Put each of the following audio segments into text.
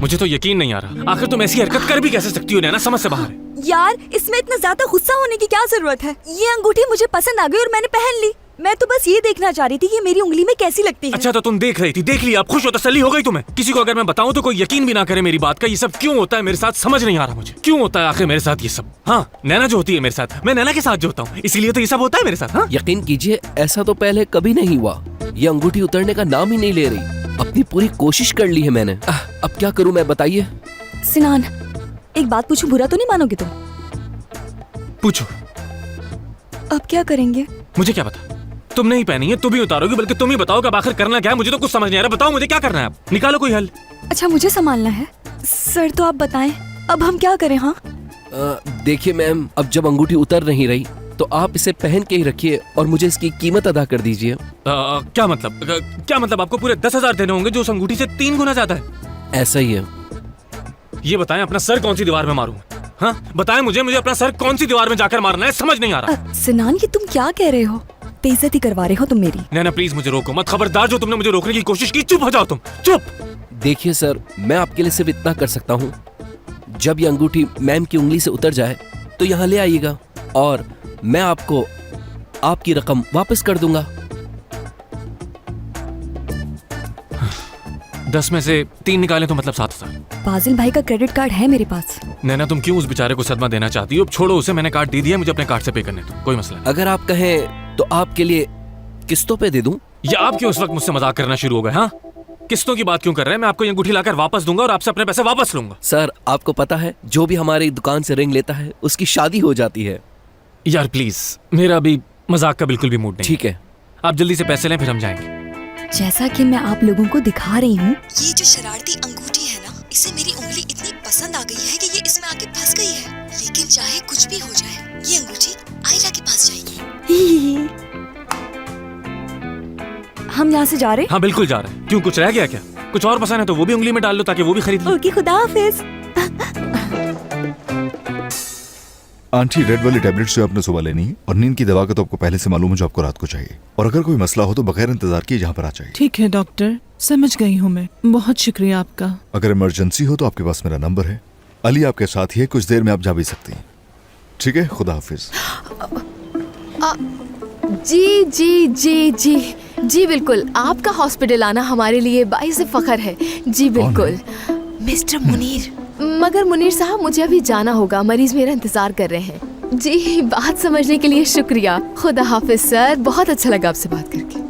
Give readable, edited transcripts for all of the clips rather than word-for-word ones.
मुझे तो यकीन नहीं आ रहा, आखिर तुम ऐसी हरकत कर भी कैसे सकती हो नैना, समझ से बाहर है। यार इसमें इतना ज्यादा गुस्सा होने की क्या जरूरत है? ये अंगूठी मुझे पसंद आ गई और मैंने पहन ली। मैं तो बस ये देखना चाह रही थी कि मेरी उंगली में कैसी लगती है। अच्छा तो तुम देख रही थी, देख लिया, अब खुश हो, तसल्ली हो गई तुम्हें? किसी को अगर मैं बताऊं तो कोई यकीन भी ना करे मेरी बात का। ये सब क्यों होता है मेरे साथ, समझ नहीं आ रहा मुझे, क्यों होता है आखिर मेरे साथ ये सब? हाँ, नैना जो होती है मेरे साथ, मैं नैना के साथ जो होता हूँ, इसीलिए तो ये सब होता है मेरे साथ। हाँ? यकीन कीजिए, ऐसा तो पहले कभी नहीं हुआ। ये अंगूठी उतरने का नाम ही नहीं ले रही। अपनी पूरी कोशिश कर ली है मैंने। अब क्या करूं मैं, बताइए। सिनान, एक बात पूछूं, बुरा तो नहीं मानोगे तुम? पूछो। अब क्या करेंगे? मुझे क्या पता, तुमने ही पहनी है, तुम ही उतारोगी, बल्कि तुम ही बताओ कि आखिर करना क्या है। मुझे तो कुछ समझ नहीं आ रहा, बताओ मुझे क्या करना है, आप निकालो कोई हल। अच्छा मुझे संभालना है? सर तो आप बताएं, अब हम क्या करें? हाँ देखिए मैम, अब जब अंगूठी उतर नहीं रही तो आप इसे पहन के ही रखिए और मुझे इसकी कीमत अदा कर दीजिए। क्या मतलब? क्या मतलब? आपको पूरे 10,000 देने होंगे जो उस अंगूठी से 3 गुना ज्यादा है? ऐसा ही है। ये बताएं, अपना सर कौन सी दीवार में मारूं? हाँ बताएं मुझे अपना सर कौन सी दीवार में जाकर मारना है, समझ नहीं आ रहा। सिनान ये तुम क्या कह रहे हो? बेइज्जती करवा रहे हो तुम मेरी। नैना प्लीज मुझे रोको मत, खबरदार जो तुमने मुझे रोकने की कोशिश की, चुप हो जाओ तुम, चुप। देखिए सर, मैं आपके लिए सिर्फ इतना कर सकता हूँ, जब ये अंगूठी मैम की उंगली से उतर जाए तो यहाँ ले आइएगा और मैं आपको आपकी रकम वापस कर दूंगा। 10 में से 3 निकालें तो मतलब 7,000। फाजिल भाई का क्रेडिट कार्ड है मेरे पास। नैना तुम क्यों उस बेचारे को सदमा देना चाहती हो? अब छोड़ो उसे, मैंने कार्ड दे दिया, मुझे अपने कार्ड से पे करने दो, कोई मसला नहीं। अगर आप कहें तो आपके लिए किस्तों पे दे दूं? या आप क्यों उस वक्त मुझसे मजाक करना शुरू हो गए? हाँ, किस्तों की बात क्यों कर रहे हैं? मैं आपको ये अंगूठी लाकर वापस दूंगा और आपसे अपने पैसे वापस लूंगा। सर आपको पता है, जो भी हमारी दुकान से रिंग लेता है उसकी शादी हो जाती है। यार प्लीज, मेरा अभी मजाक का बिल्कुल भी मूड नहीं। ठीक है, आप जल्दी से पैसे लें, फिर हम जाएंगे। जैसा कि मैं आप लोगों को दिखा रही हूँ, ये जो शरारती अंगूठी है ना, इसे मेरी उंगली इतनी पसंद आ गई है कि ये इसमें आके फंस गई है। लेकिन चाहे कुछ भी हो जाए, ये अंगूठी आयला के पास जाएगी। हम यहाँ से जा रहे? हाँ बिल्कुल जा रहे हैं। क्यों, कुछ रह गया क्या? कुछ और पसंद है तो वो भी उंगली में डाल लो ताकि वो भी खरीद ले। ओके, खुदा हाफिज। आंटी, रेड वाली टैबलेट्स जो आपने सुबह लेनी है, और नींद की दवा का तो आपको पहले से मालूम है जो आपको रात को चाहिए। और अगर कोई मसला हो तो बगैर इंतजार किए यहाँ पर आ जाइए। ठीक है डॉक्टर, समझ गई हूँ मैं, बहुत शुक्रिया आपका। अगर इमरजेंसी हो तो आपके पास मेरा नंबर है, अली आपके साथ ही है, कुछ देर में आप जा भी सकती हैं। ठीक है, खुदा हाफिज। जी जी जी जी जी बिल्कुल, आपका हॉस्पिटल आना हमारे लिए बाइस फख्र है। जी बिल्कुल मिस्टर मुनीर। मगर मुनीर साहब, मुझे अभी जाना होगा, मरीज मेरा इंतजार कर रहे हैं। जी, बात समझने के लिए शुक्रिया। खुदा हाफिज सर, बहुत अच्छा लगा आपसे बात करके।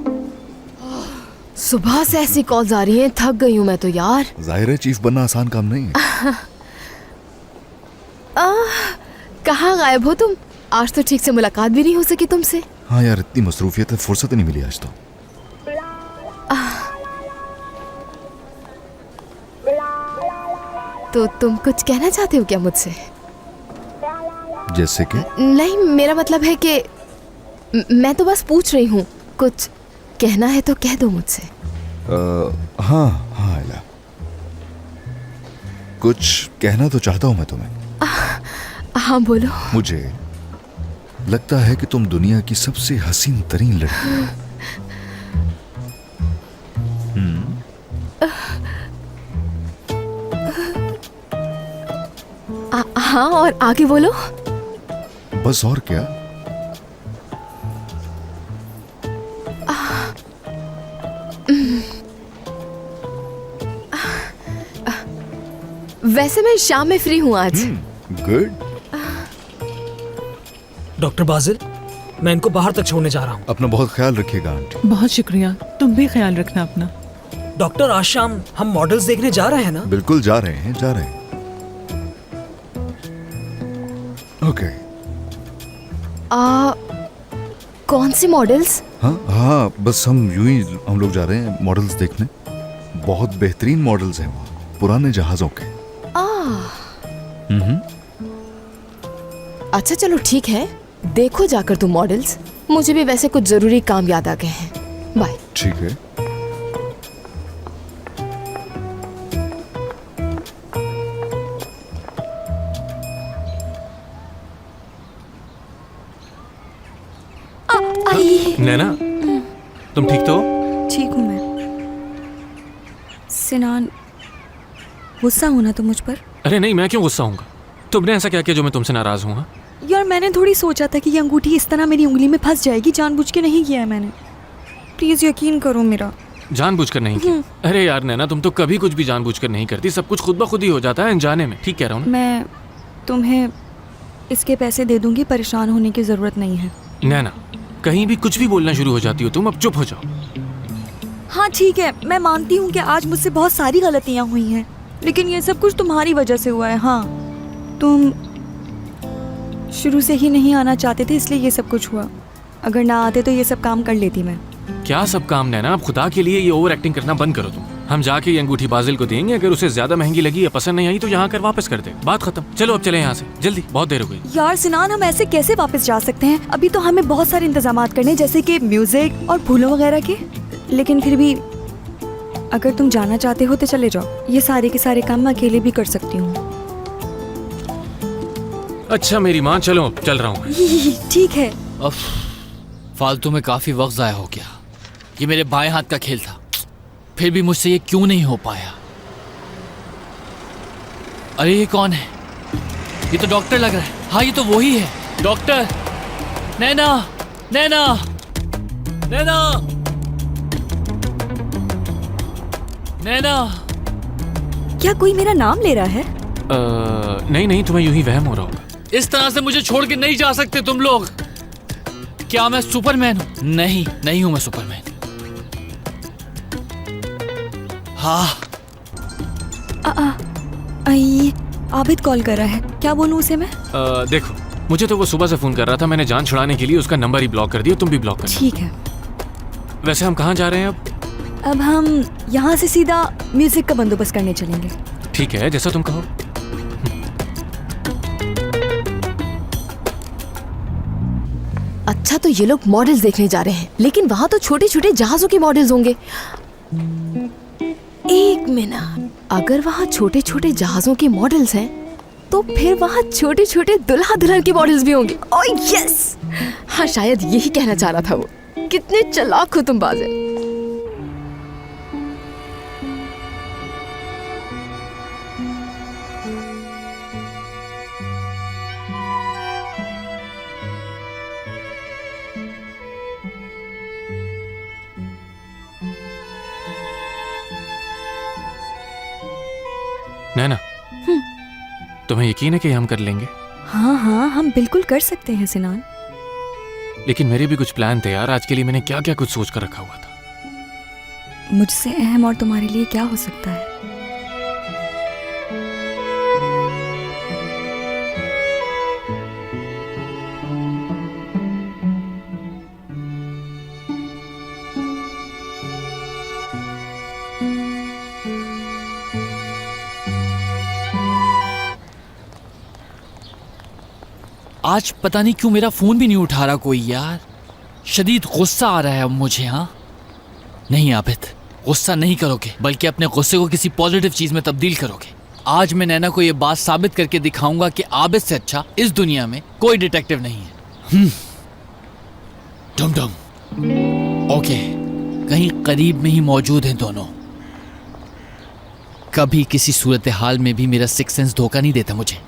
सुबह से ऐसी कॉल्स आ रही हैं, थक गई हूँ मैं तो यार। जाहिर है चीफ बनना आसान काम नहीं है। कहाँ गायब हो तुम? आज तो ठीक से मुलाकात भी नहीं हो सकी तुमसे। हाँ यार, इतनी मसरूफियत है, फुर्सत ही नहीं मिली आज तो। तो तुम कुछ कहना चाहते हो क्या मुझसे? जैसे कि? नहीं, मेरा मतलब है कि मैं तो बस पूछ रही हूँ, कुछ कहना है तो कह दो मुझसे। हाँ हाँ आयला, कुछ कहना तो चाहता हूँ मैं तुम्हें। हाँ बोलो। मुझे लगता है कि तुम दुनिया की सबसे हसीन तरीन लड़की हो। हाँ, और आगे बोलो। बस और क्या? वैसे मैं शाम में फ्री हूँ आज। गुड। डॉक्टर बाजिल, मैं इनको बाहर तक छोड़ने जा रहा हूँ। अपना बहुत ख्याल रखिएगा आंटी। बहुत शुक्रिया, तुम भी ख्याल रखना अपना। डॉक्टर, आज शाम हम मॉडल्स देखने जा रहे हैं ना? बिल्कुल जा रहे हैं, जा रहे हैं। ओके। कौन सी मॉडल्स? हाँ हाँ, बस हम लोग जा रहे हैं मॉडल्स देखने। बहुत बेहतरीन मॉडल्स हैं वहाँ, पुराने जहाजों के। अच्छा चलो ठीक है, देखो जाकर तुम मॉडल्स। मुझे भी वैसे कुछ जरूरी काम याद आ गए हैं। बाय। ठीक है। नैना, तुम ठीक तो? ठीक हूँ मैं। सिनान, गुस्सा होना तो मुझ पर। अरे नहीं, मैं क्यों गुस्सा होऊंगा? तुमने ऐसा क्या किया जो मैं तुमसे नाराज हूँ? हाँ? यार मैंने थोड़ी सोचा था कि ये अंगूठी इस तरह मेरी उंगली में फंस जाएगी, जानबूझ के नहीं किया है मैंने। प्लीज यकीन करो मेरा। जानबूझकर नहीं किया? अरे यार नैना, तुम तो कभी कुछ भी जानबूझकर नहीं करती, सब कुछ खुद ब खुद ही हो जाता है अनजाने में। ठीक कह रहा हूँ ना? मैं तुम्हें इसके पैसे दे दूंगी, परेशान होने की जरूरत नहीं है। नैना, कहीं भी कुछ भी बोलना शुरू हो जाती हो तुम, अब चुप हो जाओ। हाँ ठीक है, मैं मानती हूँ कि आज मुझसे बहुत सारी गलतियाँ हुई हैं, लेकिन ये सब कुछ तुम्हारी वजह से हुआ है। हाँ, तुम शुरू से ही नहीं आना चाहते थे, इसलिए ये सब कुछ हुआ। अगर ना आते तो ये सब काम कर लेती मैं। क्या सब काम नैना? अब खुदा के लिए ये ओवर एक्टिंग करना बंद करो तुम। हम जाके ये अंगूठी बाजिल को देंगे, अगर उसे ज्यादा महंगी लगी या पसंद नहीं आई तो यहाँ कर वापस कर दे, बात खत्म। चलो अब चले यहाँ से जल्दी, बहुत देर हो गई। यार सिनान, हम ऐसे कैसे वापस जा सकते हैं? अभी तो हमें बहुत सारे इंतजाम करने, जैसे कि म्यूजिक और फूलों वगैरह के। लेकिन फिर भी अगर तुम जाना चाहते हो तो चले जाओ, ये सारे के सारे काम मैं अकेले भी कर सकती हूँ। अच्छा मेरी माँ, चलो चल रहा हूँ। ठीक है। अफ, फालतू में काफी वक्त ज़ाया हो गया। ये मेरे बाएं हाथ का खेल था, फिर भी मुझसे ये क्यों नहीं हो पाया? अरे ये कौन है? ये तो डॉक्टर लग रहा है। हाँ ये तो वही है, डॉक्टर। नैना, नैना, नैना, नैना। क्या कोई मेरा नाम ले रहा है? नहीं नहीं, तुम्हें यूं ही वहम हो रहा होगा। इस तरह से मुझे छोड़ के नहीं जा सकते तुम लोग। क्या मैं सुपरमैन हूं? नहीं, नहीं हूं मैं सुपरमैन। हाँ। आई, आबिद कॉल कर रहा है, क्या बोलूं उसे मैं? देखो, मुझे तो वो सुबह से फोन कर रहा था, मैंने जान छुड़ाने के लिए उसका नंबर ही ब्लॉक कर दिया, तुम भी ब्लॉक कर। ठीक है। वैसे हम कहाँ जा रहे हैं अब? अब हम यहाँ से सीधा म्यूजिक का बंदोबस्त करने चलेंगे। ठीक है, जैसा तुम कहो। अच्छा तो ये लोग मॉडल्स देखने जा रहे हैं, लेकिन वहाँ तो छोटे छोटे जहाजों के मॉडल्स होंगे। एक मिनट, अगर वहाँ छोटे छोटे जहाजों के मॉडल्स हैं तो फिर वहाँ छोटे छोटे दुल्हा दुल्हन के मॉडल्स भी होंगे। ओह यस, हाँ शायद यही कहना चाह रहा था वो। कितने चालाक हो तुम बाज़िल। नैना, तुम्हें यकीन है कि हम कर लेंगे? हाँ हाँ, हम बिल्कुल कर सकते हैं सिनान। लेकिन मेरे भी कुछ प्लान थे यार, आज के लिए मैंने क्या क्या कुछ सोच कर रखा हुआ था। मुझसे अहम और तुम्हारे लिए क्या हो सकता है? आज पता नहीं क्यों मेरा फोन भी नहीं उठा रहा कोई यार। शदीद गुस्सा आ रहा है अब मुझे। हाँ नहीं आबिद, गुस्सा नहीं करोगे, बल्कि अपने गुस्से को किसी पॉजिटिव चीज में तब्दील करोगे। आज मैं नैना को ये बात साबित करके दिखाऊंगा कि आबिद से अच्छा इस दुनिया में कोई डिटेक्टिव नहीं है। डुम डुम। ओके, कहीं करीब में ही मौजूद हैं दोनों। कभी किसी सूरत हाल में भी मेरा सिक्स सेंस धोखा नहीं देता मुझे।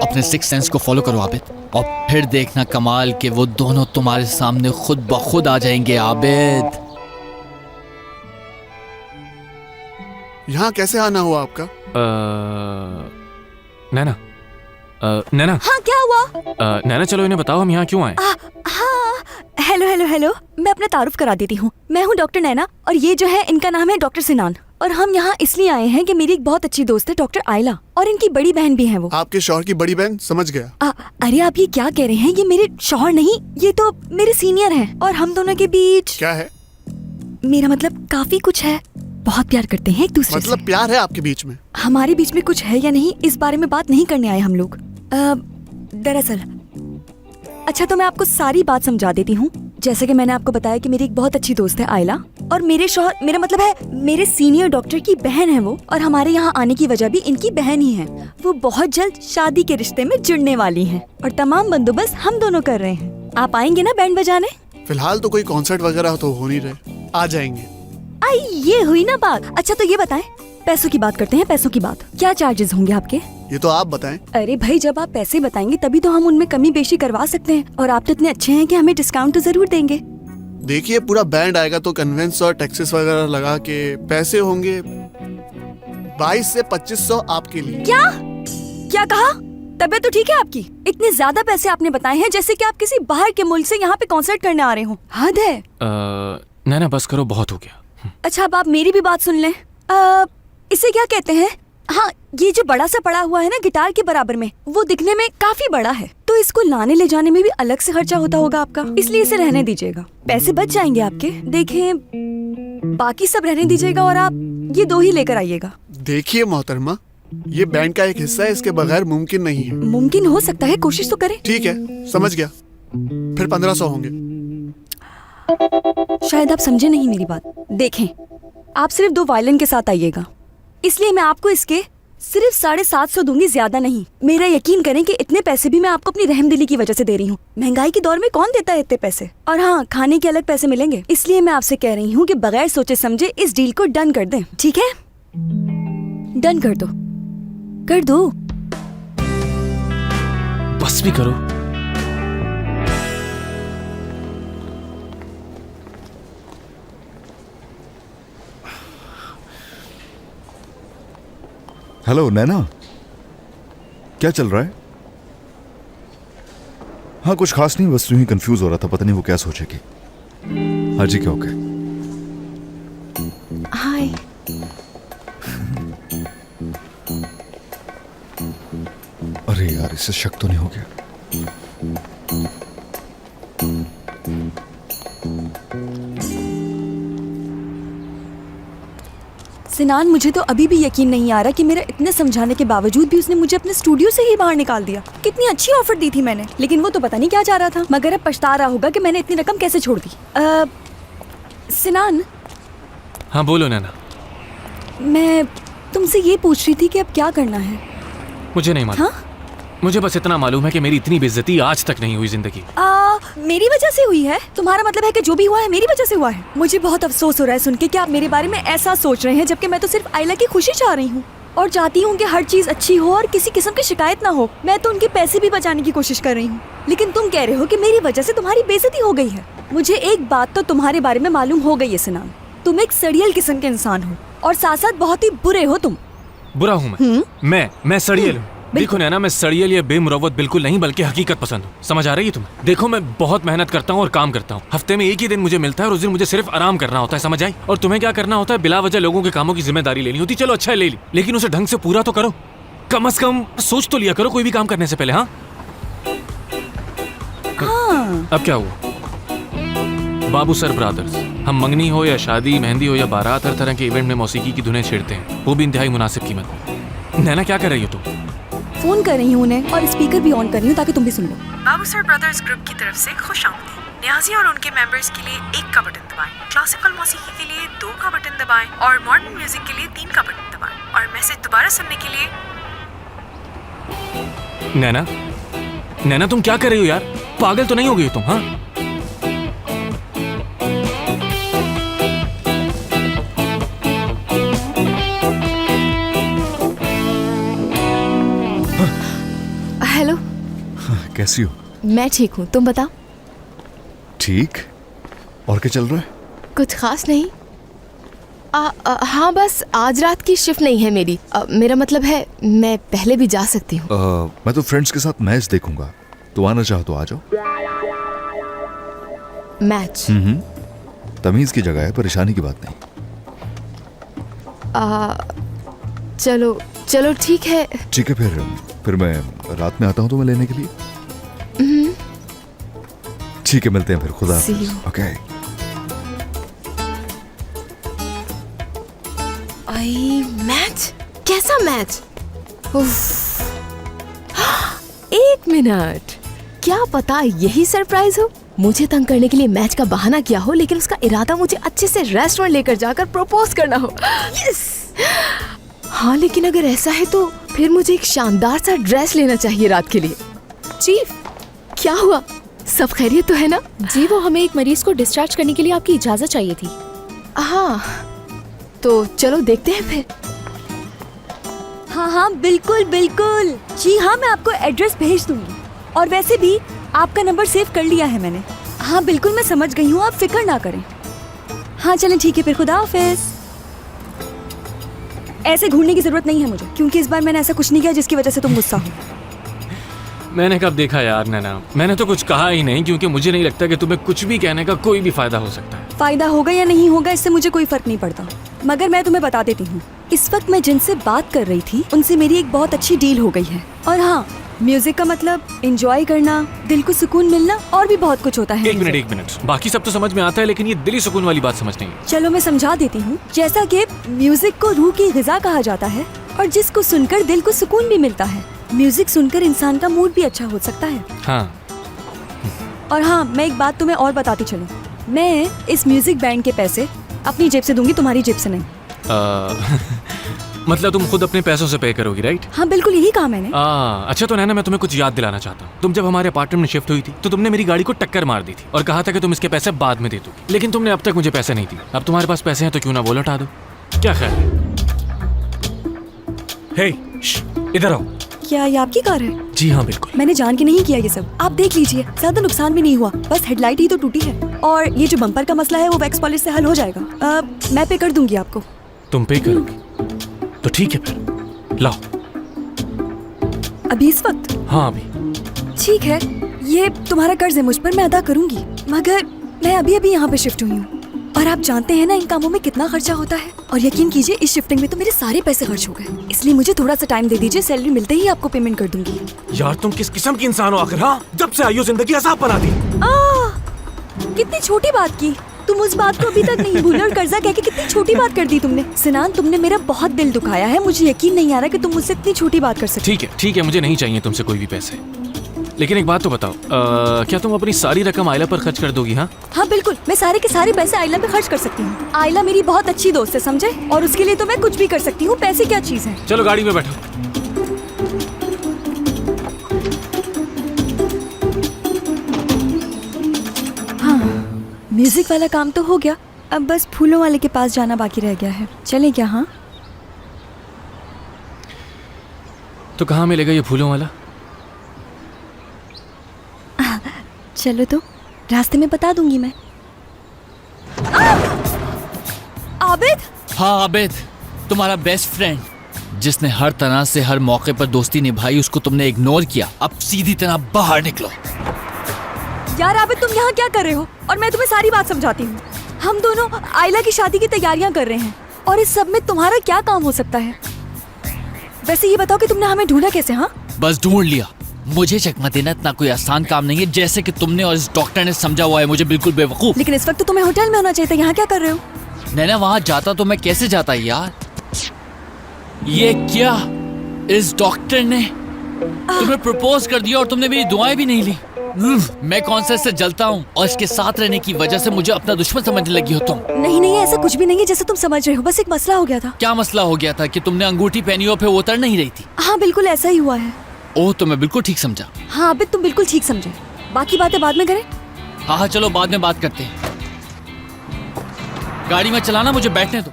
अपने सिक्स सेंस को फॉलो करो आबिद, और फिर देखना कमाल के वो दोनों तुम्हारे सामने खुद ब खुद आ जाएंगे आबिद। यहाँ कैसे आना हुआ आपका? नैना, नैना। हाँ क्या हुआ? नैना चलो इन्हें बताओ हम यहाँ क्यों आए। हाँ, हेलो हेलो हेलो, मैं अपना तारुफ करा देती हूँ। मैं हूँ डॉक्टर नैना, और ये जो है इनका नाम है डॉक्टर सिनान। और हम यहाँ इसलिए आए हैं कि मेरी एक बहुत अच्छी दोस्त है डॉक्टर आयला, और इनकी बड़ी बहन भी है वो। आपके शौहर की बड़ी बहन? समझ गया। अरे आप ये क्या कह रहे हैं? ये मेरे शौहर नहीं, ये तो मेरे सीनियर हैं, और हम दोनों के बीच क्या है? मेरा मतलब काफी कुछ है। बहुत प्यार करते हैं एक दूसरे से। मतलब प्यार है आपके बीच में? हमारे बीच में कुछ है या नहीं, इस बारे में बात नहीं करने आए हम लोग। दरअसल अच्छा, तो मैं आपको सारी बात समझा देती हूँ। जैसे कि मैंने आपको बताया कि मेरी एक बहुत अच्छी दोस्त है आयला, और मेरे शौहर, मेरा मतलब है मेरे सीनियर डॉक्टर की बहन है वो, और हमारे यहाँ आने की वजह भी इनकी बहन ही है। वो बहुत जल्द शादी के रिश्ते में जुड़ने वाली हैं, और तमाम बंदोबस्त हम दोनों कर रहे हैं। आप आएंगे ना बैंड बजाने? फिलहाल तो कोई कॉन्सर्ट वगैरह तो हो नहीं रहे, आ जाएंगे। आई ये हुई ना बात। अच्छा तो ये बताएं, पैसों की बात करते हैं, पैसों की बात। क्या चार्जेस होंगे आपके? ये तो आप बताएं। अरे भाई जब आप पैसे बताएंगे तभी तो हम उनमें कमी बेशी करवा सकते हैं, और आप तो इतने अच्छे हैं कि हमें डिस्काउंट तो जरूर देंगे। देखिए पूरा बैंड आएगा तो कन्वेंस और टैक्सेस वगैरह लगा के पैसे होंगे 22 से 2500 आपके लिए। क्या कहा? तबीयत तो ठीक है आपकी? इतने ज्यादा पैसे आपने बताए हैं जैसे कि आप किसी बाहर के मुल्क से यहाँ पे कॉन्सर्ट करने आ रहे हो। हद है। नैना बस करो, बहुत हो गया। अच्छा अब आप मेरी भी बात सुन लें। इसे क्या कहते हैं? हाँ, ये जो बड़ा सा पड़ा हुआ है ना गिटार के बराबर में, वो दिखने में काफी बड़ा है, तो इसको लाने ले जाने में भी अलग से खर्चा होता होगा आपका, इसलिए इसे रहने दीजिएगा। पैसे बच जाएंगे आपके। देखें बाकी सब रहने दीजिएगा और आप ये 2 ही लेकर आइएगा। देखिए मोहतरमा, ये बैंड का एक हिस्सा है, इसके बगैर मुमकिन नहीं है। मुमकिन हो सकता है, कोशिश तो करें। ठीक है, समझ गया। फिर 1500 होंगे। शायद आप समझे नहीं मेरी बात। देखें आप सिर्फ 2 वायलिन के साथ आइएगा, इसलिए मैं आपको इसके सिर्फ 750 दूंगी, ज्यादा नहीं। मेरा यकीन करें कि इतने पैसे भी मैं आपको अपनी रहमदिली की वजह से दे रही हूँ। महंगाई के दौर में कौन देता है इतने पैसे? और हाँ, खाने के अलग पैसे मिलेंगे, इसलिए मैं आपसे कह रही हूँ कि बगैर सोचे समझे इस डील को डन कर दें। ठीक है? डन कर दो, कर दो। बस भी करो। हेलो नैना, क्या चल रहा है? हाँ कुछ खास नहीं, बस यूं ही कंफ्यूज हो रहा था, पता नहीं वो क्या सोचेगी। हाँ जी, क्या ओके? हाय। अरे यार, इससे शक तो नहीं हो गया? सिनान, मुझे तो अभी भी यकीन नहीं आ रहा कि मेरे इतने समझाने के बावजूद भी उसने मुझे अपने स्टूडियो से ही बाहर निकाल दिया। कितनी अच्छी ऑफर दी थी मैंने, लेकिन वो तो पता नहीं क्या चाह रहा था। मगर अब पछता रहा होगा कि मैंने इतनी रकम कैसे छोड़ दी। सिनान। हाँ बोलो नैना। मैं तुमसे ये पूछ रही थी कि अब क्या करना है। मुझे नहीं मालूम। हाँ? मुझे बस इतना मालूम है कि मेरी इतनी बेइज्जती आज तक नहीं हुई जिंदगी। मेरी वजह से हुई है? तुम्हारा मतलब है कि जो भी हुआ है मेरी वजह से हुआ है? मुझे बहुत अफसोस हो रहा है सुन के कि आप मेरे बारे में ऐसा सोच रहे हैं, जबकि मैं तो सिर्फ आयला की खुशी चाह रही हूँ और चाहती हूँ कि हर चीज अच्छी हो और किसी किस्म की शिकायत ना हो। मैं तो उनके पैसे भी बचाने की कोशिश कर रही हूँ, लेकिन तुम कह रहे हो कि मेरी वजह से तुम्हारी बेइज्जती हो गई है। मुझे एक बात तो तुम्हारे बारे में मालूम हो गई है सिनान, तुम एक सड़ियल किस्म के इंसान हो और साथ साथ बहुत ही बुरे हो तुम। बुरा हूँ मैं सड़ियल हूँ? देखो नैना, मैं सड़ियल या बेमुरव्वत बिल्कुल नहीं, बल्कि हकीकत पसंद हूँ। समझ आ रही है तुम्हें? देखो मैं बहुत मेहनत करता हूँ और काम करता हूँ। हफ्ते में एक ही दिन मुझे मिलता है और उस दिन मुझे सिर्फ आराम करना होता है, समझ आई? और तुम्हें क्या करना होता है? बिला वजह लोगों के कामों की जिम्मेदारी लेनी होती। चलो अच्छा है ले ली, लेकिन उसे ढंग से पूरा तो करो। कम से कम सोच तो लिया करो कोई भी काम करने से पहले। हाँ अब क्या हुआ? बाबू सर ब्रादर्स, हम मंगनी हो या शादी, मेहंदी हो या बारात, हर तरह के इवेंट में मौसीकी की धुनें छेड़ते हैं, वो भी इंतहाई मुनासिब कीमत में। नैना क्या कर रही हो तुम? फोन कर रही हूँ उन्हें और स्पीकर भी ऑन कर रही हूँ ताकि तुम भी सुन लो। बाबू सर ब्रदर्स ग्रुप की तरफ से खुश आमदीद। न्याजी और उनके मेंबर्स के लिए 1 का बटन दबाएं, क्लासिकल मौसीकी के लिए 2 का बटन दबाएं और मॉडर्न म्यूजिक के लिए 3 का बटन दबाएं। और मैसेज दोबारा सुनने के लिए। नैना तुम क्या कर रही हो यार? पागल तो नहीं हो गई हो तुम? हाँ हेलो। कैसी हो? मैं ठीक हूँ, तुम बताओ। ठीक। और क्या चल रहा है? कुछ खास नहीं। हाँ बस आज रात की शिफ्ट नहीं है मेरी। मेरा मतलब है मैं पहले भी जा सकती हूँ। मैं तो फ्रेंड्स के साथ मैच देखूंगा, तो आना चाहो तो आ जाओ। मैच? तमीज की जगह है, परेशानी की बात नहीं। चलो चलो ठीक है। ठीक है, फिर मैं रात में आता हूँ तुम्हें लेने के लिए। ठीक है, मिलते हैं फिर। खुदा हाफिज़। ओके। मैच? कैसा मैच? एक मिनट, क्या पता यही सरप्राइज हो? मुझे तंग करने के लिए मैच का बहाना किया हो, लेकिन उसका इरादा मुझे अच्छे से रेस्टोरेंट लेकर जाकर प्रपोज करना हो। यस! हाँ लेकिन अगर ऐसा है तो फिर मुझे एक शानदार सा ड्रेस लेना चाहिए रात के लिए। चीफ, क्या हुआ? सब खैरियत तो है ना? जी, वो हमें एक मरीज को डिस्चार्ज करने के लिए आपकी इजाजत चाहिए थी। हाँ तो चलो देखते हैं फिर। हाँ हाँ बिल्कुल बिल्कुल, जी हाँ मैं आपको एड्रेस भेज दूंगी। और वैसे भी आपका नंबर सेव कर लिया है मैंने। हाँ बिल्कुल मैं समझ गई हूँ, आप फिक्र ना करें। हाँ चलें ठीक है फिर, खुदा हाफिज। ऐसे घूरने की जरूरत नहीं है मुझे, क्योंकि इस बार मैंने ऐसा कुछ नहीं किया जिसकी वजह से तुम गुस्सा हो। मैंने कब देखा यार नैना, मैंने तो कुछ कहा ही नहीं, क्योंकि मुझे नहीं लगता कि तुम्हें कुछ भी कहने का कोई भी फायदा हो सकता है। फायदा होगा या नहीं होगा इससे मुझे कोई फर्क नहीं पड़ता, मगर मैं तुम्हें बता देती हूँ, इस वक्त मैं जिनसे बात कर रही थी उनसे मेरी एक बहुत अच्छी डील हो गई है। और हाँ, म्यूजिक का मतलब एंजॉय करना, दिल को सुकून मिलना और भी बहुत कुछ होता है। एक मिनट, बाकी सब तो समझ में आता है, लेकिन ये दिली सुकून वाली बात समझ नहीं। चलो मैं समझा देती हूँ। जैसा कि म्यूजिक को रूह की ग़िज़ा कहा जाता है और जिसको सुनकर दिल को सुकून भी मिलता है, म्यूजिक सुनकर इंसान का मूड भी अच्छा हो सकता है। हाँ। और हाँ, मैं एक बात तुम्हें और बताती चलूं, मैं इस म्यूजिक बैंड के पैसे अपनी जेब से दूंगी, तुम्हारी जेब से नहीं। मतलब तुम खुद अपने पैसों से पे करोगी, राइट? हाँ बिल्कुल यही कहा मैंने। अच्छा तो नैना, मैं तुम्हें कुछ याद दिलाना चाहता हूँ। तुम जब हमारे अपार्टमेंट में शिफ्ट हुई थी तो तुमने मेरी गाड़ी को टक्कर मार दी थी और कहा था कि तुम इसके पैसे बाद में दे दोगी, लेकिन तुमने अब तक मुझे पैसे नहीं दिए। अब तुम्हारे पास पैसे हैं तो क्यों ना वो लौटा दो, क्या ख्याल है? हे, इधर आओ। क्या ये आपकी कार है? जी हाँ बिल्कुल। मैंने जान के नहीं किया ये सब, आप देख लीजिए, ज्यादा नुकसान भी नहीं हुआ, बस हेडलाइट ही तो टूटी है। और ये जो बम्पर का मसला है वो वैक्स पॉलिश से हल हो जाएगा। मैं पे कर दूंगी आपको। तुम पे करोगी तो ठीक है, फिर लाओ। अभी इस वक्त? हाँ अभी। ठीक है, ये तुम्हारा कर्ज है मुझ पर, मैं अदा करूंगी, मगर मैं अभी अभी यहाँ पे शिफ्ट हुई हूँ और आप जानते हैं ना इन कामों में कितना खर्चा होता है। और यकीन कीजिए इस शिफ्टिंग में तो मेरे सारे पैसे खर्च हो गए, इसलिए मुझे थोड़ा सा टाइम दे दीजिए, सैलरी मिलते ही आपको पेमेंट कर दूंगी। यार तुम किस किस्म की इंसान हो आखिर? हाँ, जब से आई हो जिंदगी अजाब बना दी। कितनी छोटी बात की, तुम उस बात को अभी तक नहीं भूले और कर्जा कह के कितनी छोटी बात कर दी तुमने। सिनान, तुमने मेरा बहुत दिल दुखाया है, मुझे यकीन नहीं आ रहा कि तुम मुझसे इतनी छोटी बात कर सकते। ठीक है, मुझे नहीं चाहिए तुमसे कोई भी पैसे, लेकिन एक बात तो बताओ, क्या तुम अपनी सारी रकम आयला पर खर्च कर दोगी? हाँ हाँ बिल्कुल, मैं सारे के सारे पैसे आयला पे खर्च कर सकती हूँ। आयला मेरी बहुत अच्छी दोस्त है, समझे, और उसके लिए तो मैं कुछ भी कर सकती हूँ। पैसे क्या चीज है? चलो गाड़ी में बैठो। म्यूजिक वाला काम तो हो गया, अब बस फूलों वाले के पास जाना बाकी रह गया है। चलें क्या? हाँ तो कहाँ मिलेगा ये फूलों वाला? चलो तो रास्ते में बता दूंगी मैं। आबिद? हाँ आबिद, तुम्हारा बेस्ट फ्रेंड जिसने हर तरह से हर मौके पर दोस्ती निभाई, उसको तुमने इग्नोर किया। अब सीधी तरह बाहर निकलो। यार आबिद, तुम यहाँ क्या कर रहे हो? और मैं तुम्हें सारी बात समझाती हूँ। हम दोनों आयला की शादी की तैयारियां कर रहे हैं और इस सब में तुम्हारा क्या काम हो सकता है? वैसे ये बताओ कि तुमने हमें ढूंढा कैसे? हाँ बस ढूंढ लिया। मुझे चकमा देना इतना कोई आसान काम नहीं है जैसे कि तुमने और इस डॉक्टर ने समझा हुआ है मुझे बिल्कुल बेवकूफ। लेकिन इस वक्त तो तुम्हें होटल में होना चाहिए था, यहाँ क्या कर रहे हो? नैना वहाँ जाता तो मैं कैसे जाता यार? ये क्या, इस डॉक्टर ने तुम्हें प्रपोज कर दिया और तुमने मेरी दुआएं भी नहीं ली? मैं कॉन्शियस से जलता हूँ और इसके साथ रहने की वजह से मुझे अपना दुश्मन समझने लगी हो तुम। नहीं ऐसा कुछ भी नहीं है जैसे तुम समझ रहे हो, बस एक मसला हो गया था। क्या मसला हो गया था? कि तुमने अंगूठी पहनी और फिर वो उतर नहीं रही थी? हाँ बिल्कुल ऐसा ही हुआ है। ओह, तो मैं बिल्कुल ठीक समझा। हाँ अभी तुम बिल्कुल ठीक समझे, बाकी बातें बाद में करें। हाँ चलो बाद में बात करते हैं। गाड़ी में चलाना, मुझे बैठने दो।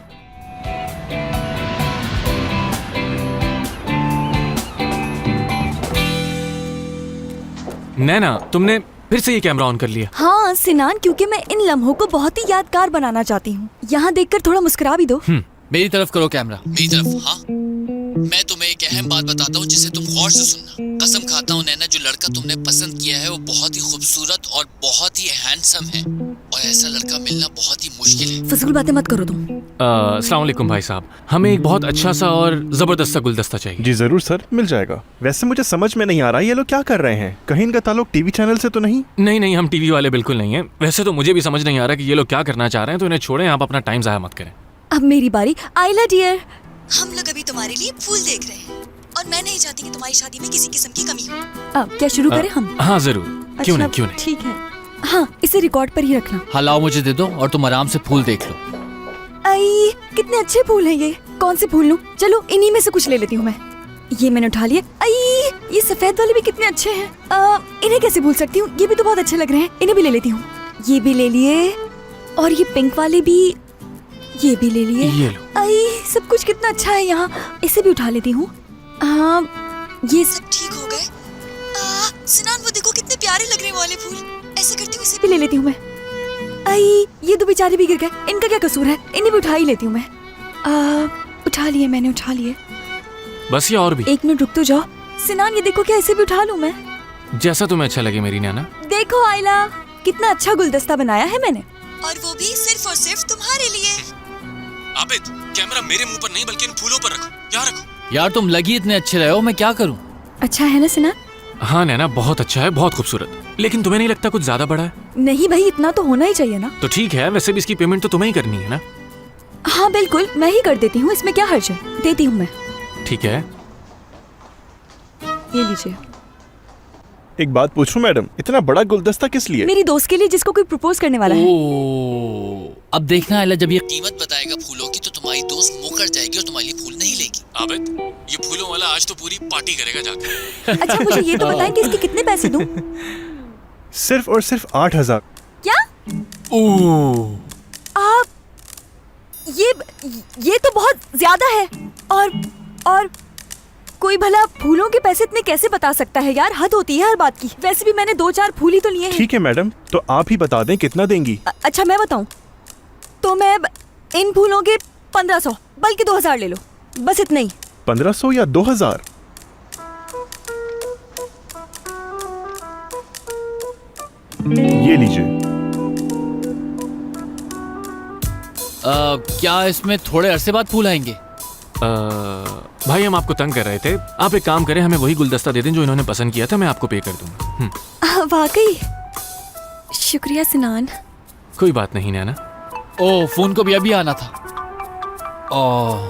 नैना, तुमने फिर से ये कैमरा ऑन कर लिया? हाँ सिनान, क्योंकि मैं इन लम्हों को बहुत ही यादगार बनाना चाहती हूँ। यहाँ देखकर थोड़ा मुस्कुरा भी दो। मेरी तरफ करो कैमरा, मेरी तरफ। हाँ, मैं तुम्हें एक अहम बात बताता हूँ जिसे तुम गौर से सुनना। कसम खाता हूँ नैना, जो लड़का तुमने पसंद किया है वो बहुत ही खूबसूरत और बहुत ही हैंडसम है और ऐसा लड़का मिलना बहुत ही मुश्किल है। फजूल बातें मत करो तुम। अस्सलाम वालेकुम भाई साहब, हमें एक बहुत अच्छा सा और जबरदस्त सा गुलदस्ता चाहिए। जी जरूर सर, मिल जाएगा। वैसे मुझे समझ में नहीं आ रहा ये लोग क्या कर रहे हैं, कहीं इनका ताल्लुक टीवी चैनल से तो नहीं? नहीं, हम टीवी वाले बिल्कुल नहीं है। वैसे तो मुझे भी समझ नहीं आ रहा कि ये लोग क्या करना चाह रहे हैं, तो इन्हें छोड़ें, आप अपना टाइम जाया मत करें। अब मेरी बारी। आयला डियर, हम लोग अभी तुम्हारे लिए फूल देख रहे हैं और मैं नहीं चाहती कि तुम्हारी शादी में किसी किस्म की कमी हो। अब क्या शुरू करें हम? हाँ जरूर, क्यों नहीं। ठीक है, हाँ इसे रिकॉर्ड पर ही रखना। हाँ लाओ, मुझे दे दो और तुम आराम से फूल देख लो। आई कितने अच्छे फूल हैं ये, कौन से फूल लूं? चलो इन्हीं में से कुछ ले लेती हूँ मैं। ये मैंने उठा लिए। आई ये सफेद वाले भी कितने अच्छे हैं, इन्हें कैसे भूल सकती हूँ? ये भी तो बहुत अच्छे लग रहे हैं, इन्हें भी ले लेती हूँ। ये भी ले लिए, और ये पिंक वाले भी, ये भी ले लिए। ये लो। आई, सब कुछ कितना अच्छा है यहाँ। इसे भी उठा लेती हूँ। हाँ, ये सब ठीक हो गए। सिनान वो देखो कितने प्यारे लग रहे हैं वाले फूल। ऐसे करती हूँ इसे भी ले लेती हूँ मैं। आई, ये दो बेचारे भी गिर गए, इनका क्या कसूर है? इन्हें भी उठा ही लेती हूँ मैं। उठा लिए मैंने, उठा लिए। बस या और भी? 1 मिनट रुक तो जाओ। सिनान ये देखो, क्या इसे भी उठा लूँ मैं? जैसा तुम्हें अच्छा लगे मेरी नैना। देखो आयला, कितना अच्छा गुलदस्ता बनाया है मैंने। और वो भी सिर्फ और सिर्फ तुम्हारे लिए। आबिद, कैमरा मेरे मुंह पर नहीं बल्कि इन फूलों पर रखो। यहाँ रखो। यार तुम लगी इतने अच्छे रहे हो, मैं क्या करूं? अच्छा है ना सिनान? हाँ नैना, बहुत अच्छा है, बहुत खूबसूरत। लेकिन तुम्हें नहीं लगता कुछ ज्यादा बड़ा है? नहीं भाई, इतना तो होना ही चाहिए ना। तो ठीक है, वैसे भी इसकी पेमेंट तो तुम्हें ही करनी है ना? हाँ बिल्कुल, मैं ही कर देती हूँ, इसमें क्या हर्ज है। देती हूँ मैं। ठीक है, ये लीजिए। एक बात पूछूं मैडम, इतना बड़ा गुलदस्ता किस लिए? मेरी दोस्त के लिए जिसको कोई प्रपोज करने वाला है। अब देखना आयला, जब ये कीमत बताएगा फूलों की तो तुम्हारी दोस्त मुकर जाएगी और तुम्हारे लिए फूल नहीं लेगी। आबिद, ये फूलों वाला आज तो पूरी पार्टी करेगा जाकर। अच्छा मुझे ये तो बताएं कि इसके कितने पैसे दूं? सिर्फ और सिर्फ 8,000। क्या? आप ये तो बहुत ज्यादा है। और कोई भला फूलों के पैसे इतने कैसे बता सकता है यार? हद होती है हर बात की। वैसे भी मैंने 2-4 फूल ही तो लिए हैं। ठीक है मैडम, तो आप ही बता दें कितना देंगी। अच्छा मैं बताऊं तो मैं इन फूलों के 1500 बल्कि 2000 ले लो, बस इतना ही। 1500 या 2000? ये लीजिए। क्या इसमें थोड़े अरसे बाद फूल आएंगे? भाई हम आपको तंग कर रहे थे, आप एक काम करें, हमें वही गुलदस्ता दे दें जो इन्होंने पसंद किया था, मैं आपको पे कर दूंगा। वाकई शुक्रिया सिनान। कोई बात नहीं नैना। ओ, फोन को भी अभी आना था।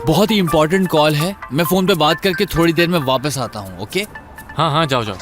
बहुत ही इम्पोर्टेंट कॉल है, मैं फोन पे बात करके थोड़ी देर में वापस आता हूँ। ओके? हाँ हाँ, जाओ जाओ।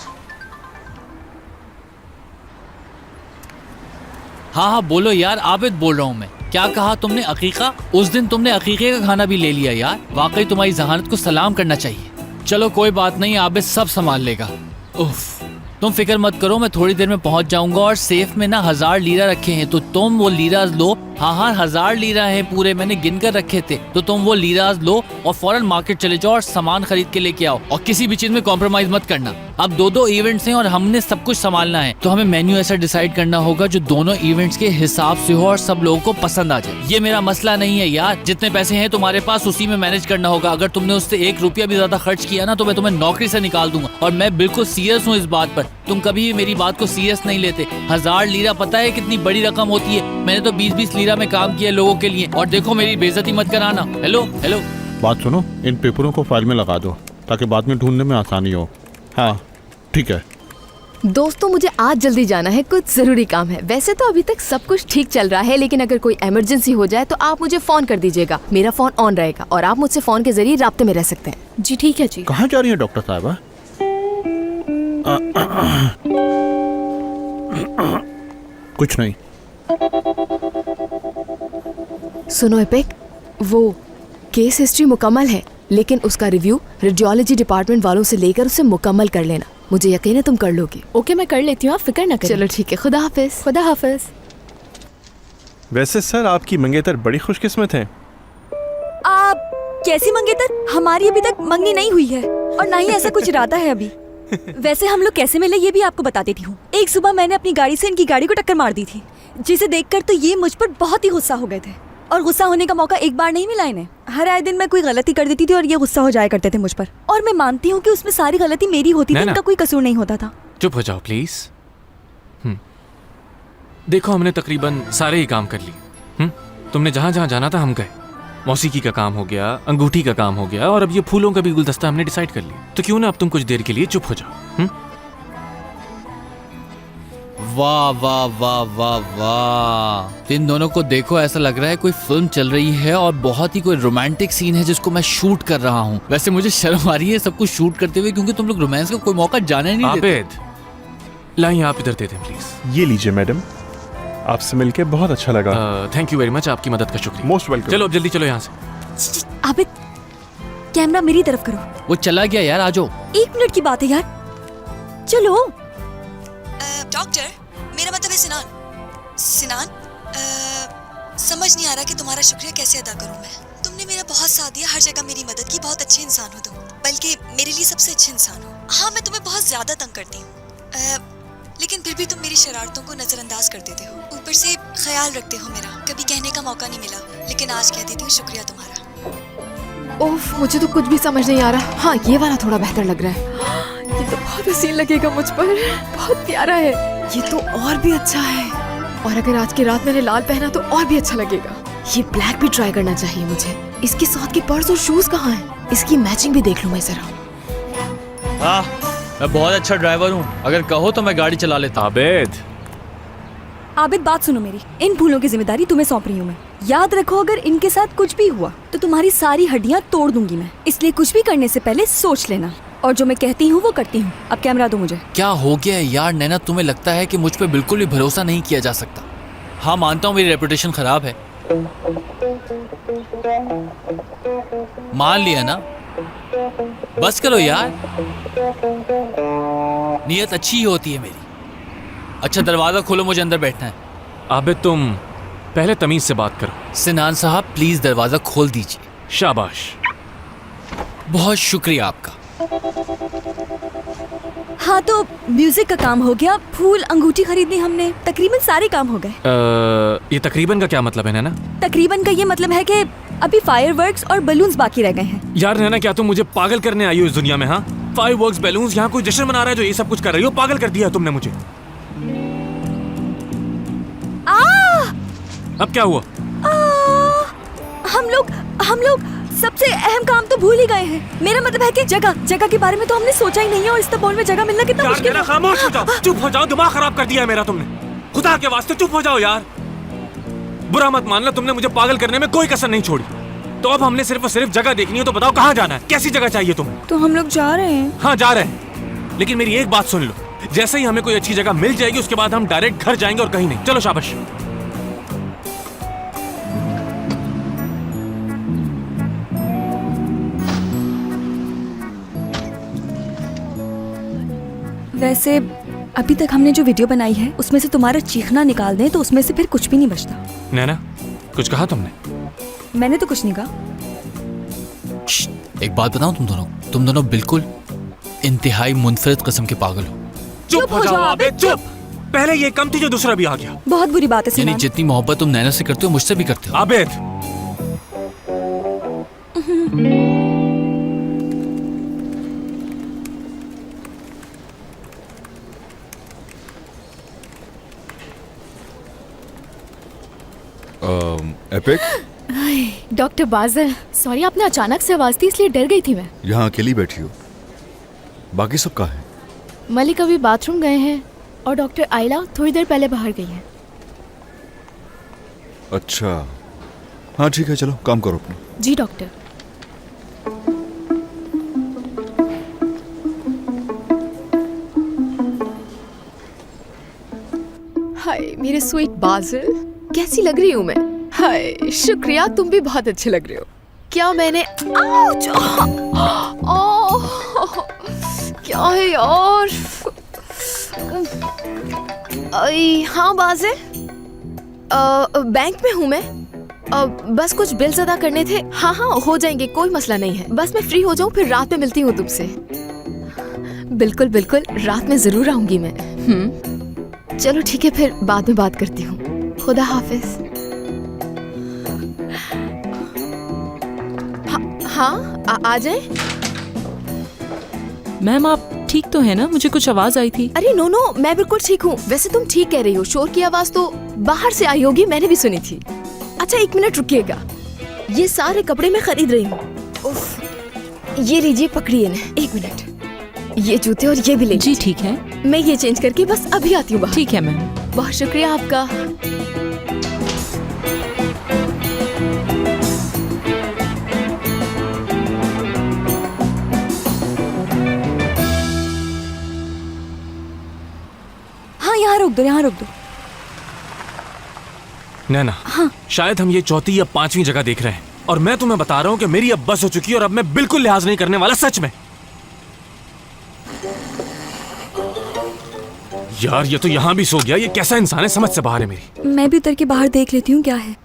हाँ बोलो यार, आबिद बोल रहा हूँ मैं। क्या कहा तुमने? अकीका? उस दिन तुमने अकीके का खाना भी ले लिया यार। वाकई तुम्हारी जहानत को सलाम करना चाहिए। चलो कोई बात नहीं, आबिद सब संभाल लेगा। उफ, तुम फिक्र मत करो, मैं थोड़ी देर में पहुंच जाऊंगा और सेफ में ना 1000 लीरा रखे हैं, तो तुम वो लीराज लो। हाँ 1000 लीरा है पूरे, मैंने गिन कर रखे थे। तो तुम वो लीराज लो और फौरन मार्केट चले जाओ और सामान खरीद के लेके आओ, और किसी भी चीज में कॉम्प्रोमाइज मत करना। अब 2-2 इवेंट्स हैं और हमने सब कुछ संभालना है, तो हमें मेन्यू ऐसा डिसाइड करना होगा जो दोनों इवेंट्स के हिसाब से हो और सब लोगों को पसंद आ जाए। ये मेरा मसला नहीं है यार, जितने पैसे हैं तुम्हारे पास उसी में मैनेज करना होगा। अगर तुमने उससे 1 रुपया भी ज्यादा खर्च किया ना तो मैं तुम्हें नौकरी से निकाल दूंगा, और मैं बिल्कुल सीरियस हूँ इस बात पर। तुम कभी भी मेरी बात को सीरियस नहीं लेते। 1000 लीरा पता है कितनी बड़ी रकम होती है? मैंने तो 20-20 लीरा में काम किया लोगों के लिए, और देखो मेरी बेइज्जती मत कराना। हेलो हेलो, बात सुनो, इन पेपरों को फाइल में लगा दो ताकि बाद में ढूंढने में आसानी हो। हाँ ठीक है। दोस्तों मुझे आज जल्दी जाना है, कुछ जरूरी काम है। वैसे तो अभी तक सब कुछ ठीक चल रहा है, लेकिन अगर कोई इमरजेंसी हो जाए तो आप मुझे फोन कर दीजिएगा। मेरा फोन ऑन रहेगा और आप मुझसे फोन के जरिए राब्ते में रह सकते हैं। जी ठीक है जी। कहाँ जा रही है डॉक्टर साहबा? कुछ नहीं। सुनो एपिक, वो केस हिस्ट्री मुकम्मल है, लेकिन उसका रिव्यू रेडियोलॉजी डिपार्टमेंट वालों से लेकर उसे मुकम्मल कर लेना। मुझे यकीन है तुम कर लोगी। ओके मैं कर लेती हूँ, आप फिक्र न करें। चलो ठीक है, खुदा हाफिज। खुदा हाफिज। वैसे सर आपकी मंगेतर बड़ी खुशकिस्मत हैं। आप कैसी मंगेतर? हमारी अभी तक मंगनी नहीं हुई है और ना ही ऐसा कुछ इरादा है अभी। वैसे हम लोग कैसे मिले ये भी आपको बता देती हूँ। एक सुबह मैंने अपनी गाड़ी से इनकी गाड़ी को टक्कर मार दी थी, जिसे देखकर तो ये मुझ पर बहुत ही गुस्सा हो गए थे, और गुस्सा होने का मौका एक बार नहीं मिला इन्हें। हर आए दिन मैं कोई गलती कर देती थी और ये गुस्सा हो जाया करते थे मुझ पर, और मैं मानती हूँ कि उसमें सारी गलती मेरी होती थी, इनका कोई कसूर नहीं होता था। चुप हो जाओ प्लीज। देखो हमने तकरीबन सारे ही काम कर लिए। तुमने जहां जहां जाना था हम गए। मौसीकी का काम हो गया, अंगूठी का काम हो गया, और अब ये फूलों का भी गुलदस्ता हमने डिसाइड कर लिया। तो क्यों ना अब तुम कुछ देर के लिए चुप हो जाओ। वाह वाह वाह वाह वाह, इन दोनों को देखो, ऐसा लग रहा है कोई फिल्म चल रही है और बहुत ही कोई रोमांटिक सीन है जिसको मैं शूट कर रहा हूँ। वैसे मुझे शर्म आ रही है सब कुछ शूट करते हुए, क्योंकि तुम लोग रोमांस का कोई मौका जाने नहीं देते। आबिद लाइए, आप इधर दे दें प्लीज। ये लीजिए मैडम, आपसे मिलके बहुत अच्छा लगा। थैंक यू वेरी मच, आपकी मदद का शुक्रिया। Most welcome. चलो अब जल्दी चलो यहाँ से। आबिद कैमरा मेरी तरफ करो। वो चला गया यार, आ जाओ। 1 मिनट की बात है यार, चलो। डॉक्टर, मेरा मतलब है सिनान। सिनान समझ नहीं आ रहा कि तुम्हारा शुक्रिया कैसे अदा करूं मैं। तुमने मेरा बहुत साथ दिया, हर जगह मेरी मदद की। बहुत अच्छे इंसान हो तुम, बल्कि मेरे लिए सबसे अच्छे इंसान हो। हाँ, मैं तुम्हें बहुत ज्यादा तंग करती हूँ, लेकिन फिर भी तुम मेरी शरारतों को नजरअंदाज कर देते हो। ऊपर से ख्याल रखते हो मेरा। कभी कहने का मौका नहीं मिला, लेकिन आज कह देती हूँ शुक्रिया तुम्हारा। ओफ, मुझे तो कुछ भी समझ नहीं आ रहा। हाँ, ये वाला थोड़ा बेहतर लग रहा है। ये तो बहुत हसीन लगेगा मुझ पर, बहुत प्यारा है। ये तो और भी अच्छा है, और अगर आज की रात मैंने लाल पहना तो और भी अच्छा लगेगा। ये ब्लैक भी ट्राई करना चाहिए मुझे। इसके साथ के पर्स और शूज कहाँ हैं? इसकी मैचिंग भी देख लूं मैं जरा। हाँ, मैं बहुत अच्छा ड्राइवर हूँ, अगर कहो तो मैं गाड़ी चला लेता। आबिद, आबिद बात सुनो मेरी। इन फूलों की जिम्मेदारी तुम्हें सौंप रही हूँ मैं। याद रखो, अगर इनके साथ कुछ भी हुआ तो तुम्हारी सारी हड्डियाँ तोड़ दूंगी मैं। इसलिए कुछ भी करने से पहले सोच लेना, और जो मैं कहती हूँ वो करती हूँ। अब कैमरा दो मुझे। क्या हो गया है यार नैना, तुम्हें लगता है कि मुझ पे बिल्कुल भी भरोसा नहीं किया जा सकता? हाँ, मानता हूँ मेरी रेपुटेशन खराब है, मान लिया ना। बस करो यार, नीयत अच्छी ही होती है मेरी। अच्छा, दरवाजा खोलो, मुझे अंदर बैठना है। आबिद तुम पहले तमीज से बात करो। सिनान साहब प्लीज दरवाजा खोल दीजिए। शाबाश, बहुत शुक्रिया आपका। हाँ, तो म्यूजिक का काम हो गया, फूल अंगूठी खरीदनी हमने, तकरीबन सारे काम हो गए। ये तकरीबन का क्या मतलब है नैना? तकरीबन का ये मतलब है कि अभी फायरवर्क्स और बलून्स बाकी रह गए हैं। यार नैना, क्या तुम मुझे पागल करने आई हो इस दुनिया में? हाँ, फायरवर्क्स, बैलून्स, यहाँ कोई जश्न मना रहा है जो ये सब कुछ कर रही हो? पागल कर दिया तुमने मुझे। अब क्या हुआ? हम लोग सबसे अहम काम तो भूल ही गए हैं। मेरा मतलब है कि जगह के बारे में तो हमने सोचा ही नहीं है, और इस्तांबुल में जगह मिलना कितना मुश्किल है। खामोश हो जाओ, चुप हो जाओ, दिमाग खराब कर दिया है मेरा तुमने। खुदा के वास्ते चुप हो जाओ यार। बुरा मत मानना, तुमने मुझे पागल करने में कोई कसर नहीं छोड़ी। तो अब हमने सिर्फ और सिर्फ जगह देखनी है, तो बताओ कहाँ जाना है? कैसी जगह चाहिए तुम्हें? तो हम लोग जा रहे हैं। हाँ, जा रहे हैं, लेकिन मेरी एक बात सुन लो। जैसे ही हमें कोई अच्छी जगह मिल जाएगी उसके बाद हम डायरेक्ट घर जाएंगे और कहीं नहीं। चलो शाबाश। वैसे अभी तक हमने जो वीडियो बनाई है उसमें से तुम्हारा चीखना निकाल दें तो उसमें से फिर कुछ भी नहीं बचता। नैना, कुछ कहा तुमने? मैंने तो कुछ नहीं कहा। एक बात बताऊं, तुम दोनों बिल्कुल इंतहाई मुनफरिद किस्म के पागल हो। चुप हो जाओ आबिद, चुप। पहले ये कम थी जो दूसरा भी आ गया। बहुत बुरी बात है यानी सिनान। जितनी मोहब्बत तुम नैना से करते हो मुझसे भी करते हो। आबिद, एपिक, डॉक्टर बाजल, सॉरी आपने अचानक से आवाज दी इसलिए डर गई थी मैं। यहाँ अकेली बैठी हो, बाकी सब कहाँ है? मलिक अभी बाथरूम गए हैं और डॉक्टर आइला थोड़ी देर पहले बाहर गई हैं। अच्छा, हाँ ठीक है, चलो काम करो अपना। जी डॉक्टर। हाय मेरे स्वीट बाजिल, कैसी लग रही हूँ मैं? हाय शुक्रिया, तुम भी बहुत अच्छे लग रहे हो। क्या मैंने आउच! ओह, क्या है यार? हाँ बाजिल, बैंक में हूँ मैं। बस कुछ बिल्स अदा करने थे। हाँ हो जाएंगे, कोई मसला नहीं है। बस मैं फ्री हो जाऊँ फिर रात में मिलती हूँ तुमसे। बिल्कुल बिल्कुल, रात में जरूर आऊंगी मैं। चलो ठीक है, फिर बाद में बात करती हूँ। खुदा हाफिज। हाँ आ जाए। मैम आप ठीक तो है ना? मुझे कुछ आवाज आई थी। अरे नो, मैं बिल्कुल ठीक हूँ। वैसे तुम ठीक कह रही हो, शोर की आवाज तो बाहर से आई होगी, मैंने भी सुनी थी। अच्छा 1 मिनट रुकिएगा, ये सारे कपड़े मैं खरीद रही हूँ। ये लीजिए, पकड़िए ना, 1 मिनट। ये जूते और ये भी ले। जी ठीक है, मैं ये चेंज करके बस अभी आती हूँ बाहर। ठीक है मैम। बहुत शुक्रिया आपका। हाँ यहाँ रोक दो। नैना, हाँ। शायद हम ये चौथी या 5वीं जगह देख रहे हैं, और मैं तुम्हें बता रहा हूँ कि मेरी अब बस हो चुकी है और अब मैं बिल्कुल लिहाज नहीं करने वाला, सच में। यार ये तो यहाँ भी सो गया, ये कैसा इंसान है, समझ से बाहर है मेरी। मैं भी उतर के बाहर देख लेती हूँ क्या है।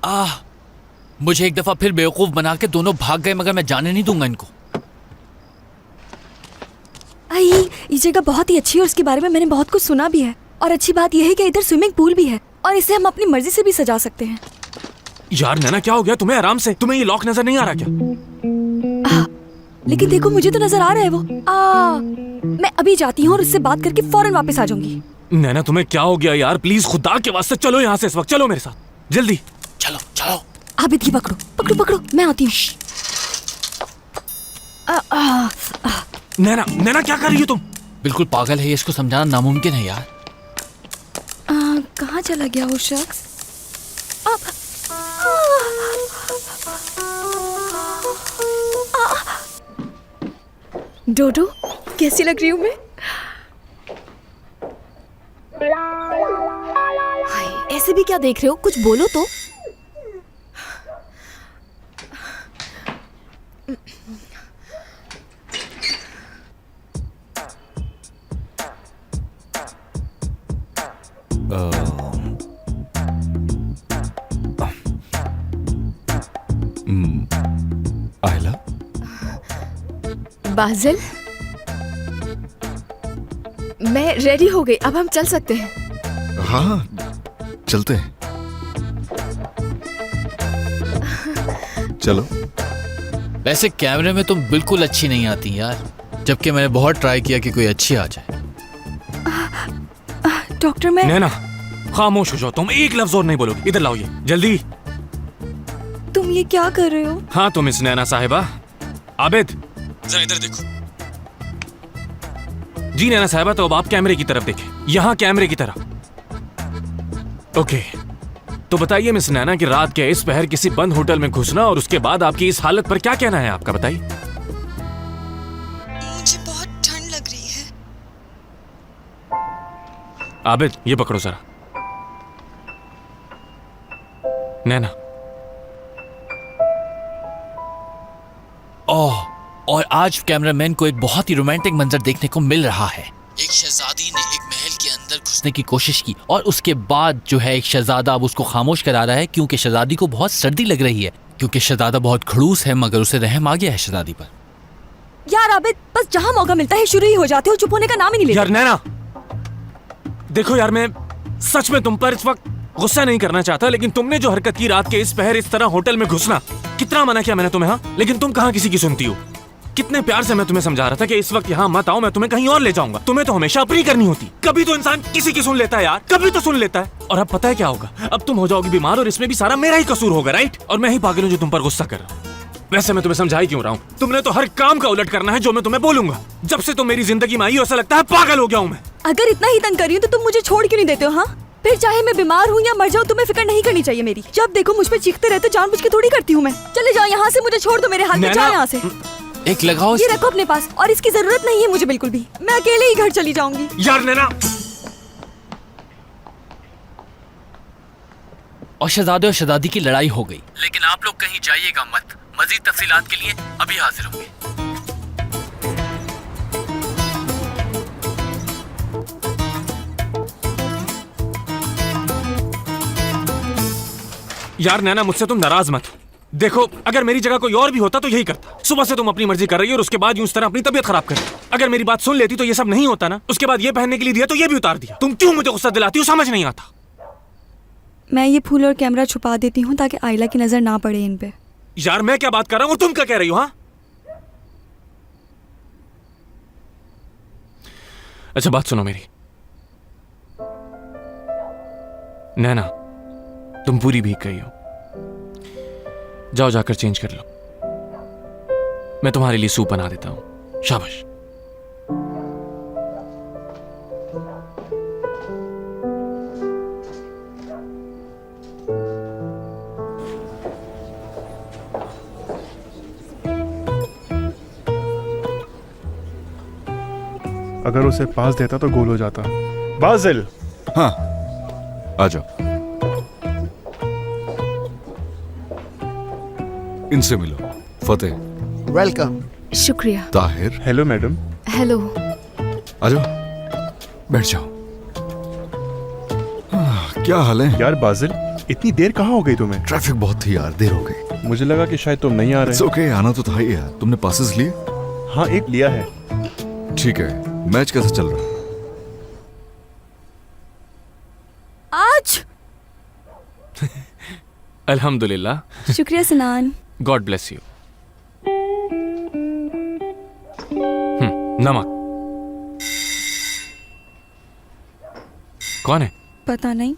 मुझे एक दफा फिर बेवकूफ बना के दोनों भाग गए, मगर मैं जाने नहीं दूंगा इनको। आई, ये जगह बहुत ही अच्छी है और इसके बारे में मैंने बहुत कुछ सुना भी है। और अच्छी बात यह है कि इधर स्विमिंग पूल भी है और इसे हम अपनी मर्जी से भी सजा सकते हैं। यार नैना क्या हो गया तुम्हें? आराम से, तुम्हें ये लॉक नजर नहीं आ रहा क्या? लेकिन देखो मुझे तो नजर आ रहा है वो। मैं अभी जाती हूँ और उससे बात करके फौरन वापस आ जाऊंगी। नैना तुम्हें क्या हो गया यार? प्लीज खुदा के वास्ते चलो यहाँ से इस वक्त, चलो मेरे साथ जल्दी। चलो चलो। आबिद की पकड़ो पकड़ो पकड़ो, मैं आती हूँ। नैना नैना क्या कर रही हो तुम? बिल्कुल पागल है ये, इसको समझाना नामुमकिन है यार। कहाँ चला गया वो शख्स? डोडो कैसी लग रही हूँ मैं? हाय, ऐसे भी क्या देख रहे हो? कुछ बोलो तो। आयला, बाजिल, मैं रेडी हो गई, अब हम चल सकते हैं। हाँ चलते हैं, चलो। वैसे कैमरे में तुम बिल्कुल अच्छी नहीं आती यार, जबकि मैंने बहुत ट्राई किया कि कोई अच्छी आ जाए। डॉक्टर मैं। नैना खामोश हो जाओ तुम, एक लफ्ज और नहीं बोलोगे। इधर लाओ ये जल्दी। तुम ये क्या कर रहे हो? हाँ तुम इस नैना साहिबा। आबिद जरा इधर देखो। जी नैना साहिबा, तो अब आप कैमरे की तरफ देखें, यहाँ कैमरे की तरफ। ओके, तो बताइए मिस नैना कि रात के इस पहर किसी बंद होटल में घुसना और उसके बाद आपकी इस हालत पर क्या कहना है आपका? बताइए। मुझे बहुत ठंड लग रही है। आबिद ये पकड़ो जरा। नैना। ओह, और आज कैमरामैन को एक बहुत ही रोमांटिक मंजर देखने को मिल रहा है। एक शहजादी ने एक महल के अंदर घुसने की कोशिश की और उसके बाद जो है एक शहजादा अब उसको खामोश करा रहा है, क्योंकि शहजादी को बहुत सर्दी लग रही है, क्योंकि शहजादा बहुत खड़ूस है, मगर उसे रहम आ गया है शहजादी पर। यार आबिद, बस जहाँ मौका मिलता है शुरू ही हो जाते हो, चुप होने का नाम ही नहीं लेते। यार नैना देखो यार, मैं सच में तुम पर इस वक्त गुस्सा नहीं करना चाहता, लेकिन तुमने जो हरकत की रात के इस पहर इस तरह होटल में घुसना, कितना मना किया मैंने तुम्हें? हाँ, लेकिन तुम कहाँ किसी की सुनती हो। कितने प्यार से मैं तुम्हें समझा रहा था कि इस वक्त यहाँ मत आओ, मैं तुम्हें कहीं और ले जाऊंगा। तुम्हें तो हमेशा अपनी करनी होती। कभी तो इंसान किसी की सुन लेता है यार, कभी तो सुन लेता है। और अब पता है क्या होगा? अब तुम हो जाओगी बीमार और इसमें भी सारा मेरा ही कसूर होगा, राइट? और मैं ही पागल हूँ जो तुम पर गुस्सा कर रहा हूँ। वैसे मैं तुम्हें समझा ही क्यों रहा हूँ? तुमने तो हर काम का उलट करना है जो मैं तुम्हें बोलूंगा। जब से तुम मेरी जिंदगी में आई हो, ऐसा लगता है पागल हो गया हूँ मैं। अगर इतना ही तंग कर रही हो तो तुम मुझे छोड़ क्यों नहीं देते हो? हाँ, फिर चाहे मैं बीमार हूँ या मर जाऊँ, तुम्हें फिक्र नहीं करनी चाहिए मेरी। जब देखो मुझ पे चीखते रहते, जानबूझ के थोड़ी करती हूँ मैं। चले जाओ यहाँ से, मुझे छोड़ दो मेरे हाथ में, जाओ यहाँ से। एक लगाओ, ये रखो अपने पास, और इसकी जरूरत नहीं है मुझे बिल्कुल भी। मैं अकेले ही घर चली जाऊंगी। यार नैना। और शहजादे और शहजादी की लड़ाई हो गई, लेकिन आप लोग कहीं जाइएगा मत। मजीद तफसीलात के लिए अभी हाजिर होंगे। यार नैना मुझसे तुम नाराज मत हो। देखो, अगर मेरी जगह कोई और भी होता तो यही करता। सुबह से तुम अपनी मर्जी कर रही हो और उसके बाद यूं इस तरह अपनी तबीयत खराब कर रही हो। अगर मेरी बात सुन लेती तो ये सब नहीं होता ना। उसके बाद ये पहनने के लिए दिया तो ये भी उतार दिया। तुम क्यों मुझे गुस्सा दिलाती हो, समझ नहीं आता। मैं ये फूल और कैमरा छुपा देती हूँ ताकि आयला की नजर ना पड़े इन पे। यार मैं क्या बात कर रहा हूँ और तुम क्या कह रही हो? हाँ अच्छा बात सुनो मेरी। नैना तुम पूरी भीग गई हो, जाओ जाकर चेंज कर लो। मैं तुम्हारे लिए सूप बना देता हूं। शाबाश। अगर उसे पास देता तो गोल हो जाता। बाजिल। हाँ आ जाओ, इनसे मिलो। फतेह। वेलकम। शुक्रिया। ताहिर। Hello madam. हेलो। आ जाओ, बैठ जाओ। क्या हाल है? यार बाजिल, इतनी देर कहाँ हो गई तुम्हें? ट्रैफिक बहुत थी यार, देर हो गई। मुझे लगा कि शायद तुम नहीं आ रहे। ओके, आना तो था ही यार। तुमने पासेस लिए? हाँ, एक लिया है। ठीक है। मैच कैसा चल रहा है? आज अल्हम्दुलिल्लाह। शुक्रिया सिनान। God bless you. नमक। कौन है? पता नहीं।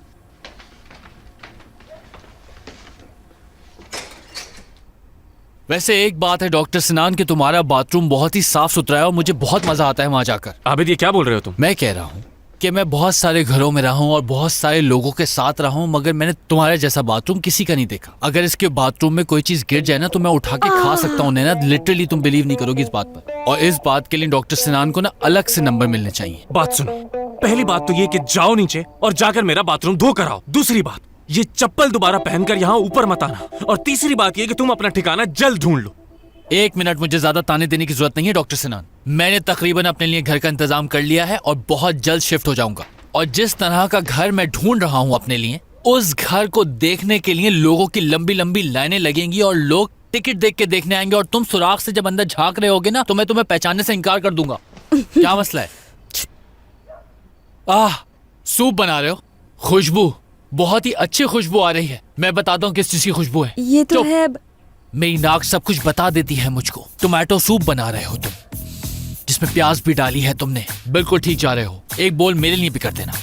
वैसे एक बात है डॉक्टर सिनान कि तुम्हारा बाथरूम बहुत ही साफ सुथरा है और मुझे बहुत मजा आता है वहां जाकर। आबिद, ये क्या बोल रहे हो तुम? मैं कह रहा हूँ कि मैं बहुत सारे घरों में रहा हूँ और बहुत सारे लोगों के साथ रहा हूँ, मगर मैंने तुम्हारे जैसा बाथरूम किसी का नहीं देखा। अगर इसके बाथरूम में कोई चीज गिर जाए ना तो मैं उठा के खा सकता हूँ नैना। लिटरली तुम बिलीव नहीं करोगी इस बात पर। और इस बात के लिए डॉक्टर सिनान को ना अलग से नंबर मिलने चाहिए। बात सुनो, पहली बात तो ये कि जाओ नीचे और जाकर मेरा बाथरूम धो कर आओ। दूसरी बात, ये चप्पल दोबारा पहनकर यहाँ ऊपर मत आना। और तीसरी बात ये कि तुम अपना ठिकाना जल्द ढूंढ लो। एक मिनट, मुझे ज्यादा ताने देने की जरूरत नहीं है डॉक्टर सिनान। मैंने तकरीबन अपने लिए घर का इंतजाम कर लिया है और बहुत जल्द शिफ्ट हो जाऊंगा। और जिस तरह का घर मैं ढूंढ रहा हूँ अपने लिए, उस घर को देखने के लिए लोगों की लंबी लंबी लाइनें लगेंगी और लोग टिकट देख के देखने आएंगे। और तुम सुराख से जब अंदर झांक रहे होगे ना तो मैं तुम्हें पहचानने से इनकार कर दूंगा। क्या मसला है? सूप बना रहे हो? खुशबू, बहुत ही अच्छी खुशबू आ रही है। मैं बताता हूँ किस चीज की खुशबू है। ये तो है। मेरी नाक सब कुछ बता देती है मुझको। टोमेटो सूप बना रहे हो तुम, जिसमें प्याज भी डाली है तुमने। बिल्कुल ठीक जा रहे हो। एक बोल मेरे लिए भी कर देना।